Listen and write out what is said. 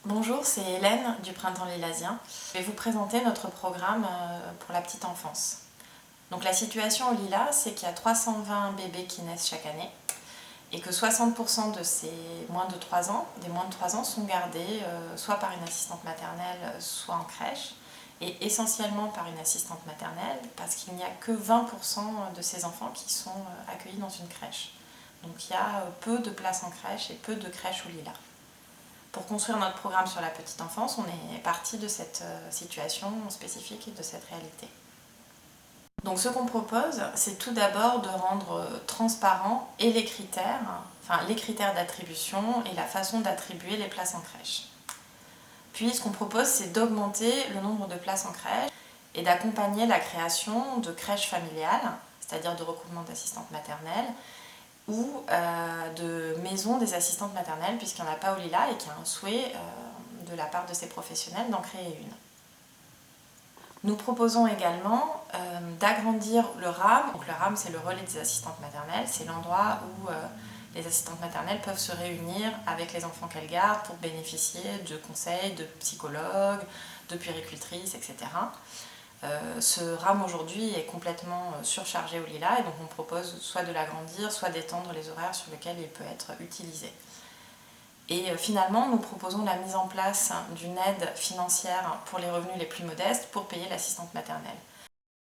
Bonjour, c'est Hélène du Printemps Lilasien. Je vais vous présenter notre programme pour la petite enfance. Donc la situation au Lilas, c'est qu'il y a 320 bébés qui naissent chaque année et que 60% de ces moins de 3 ans, des moins de 3 ans, sont gardés soit par une assistante maternelle, soit en crèche, et essentiellement par une assistante maternelle parce qu'il n'y a que 20% de ces enfants qui sont accueillis dans une crèche. Donc il y a peu de places en crèche et peu de crèches au Lilas. Pour construire notre programme sur la petite enfance, on est parti de cette situation spécifique et de cette réalité. Donc ce qu'on propose, c'est tout d'abord de rendre transparents et les critères d'attribution et la façon d'attribuer les places en crèche. Puis ce qu'on propose, c'est d'augmenter le nombre de places en crèche et d'accompagner la création de crèches familiales, c'est-à-dire de regroupements d'assistantes maternelles, ou de maison des assistantes maternelles, puisqu'il n'y en a pas au Lilas et qu'il y a un souhait de la part de ces professionnels d'en créer une. Nous proposons également d'agrandir le RAM. Donc le RAM, c'est le relais des assistantes maternelles, c'est l'endroit où les assistantes maternelles peuvent se réunir avec les enfants qu'elles gardent pour bénéficier de conseils de psychologues, de puéricultrices, etc. Ce RAM aujourd'hui est complètement surchargé au Lilas et donc on propose soit de l'agrandir, soit d'étendre les horaires sur lesquels il peut être utilisé. Et finalement, nous proposons la mise en place d'une aide financière pour les revenus les plus modestes pour payer l'assistante maternelle.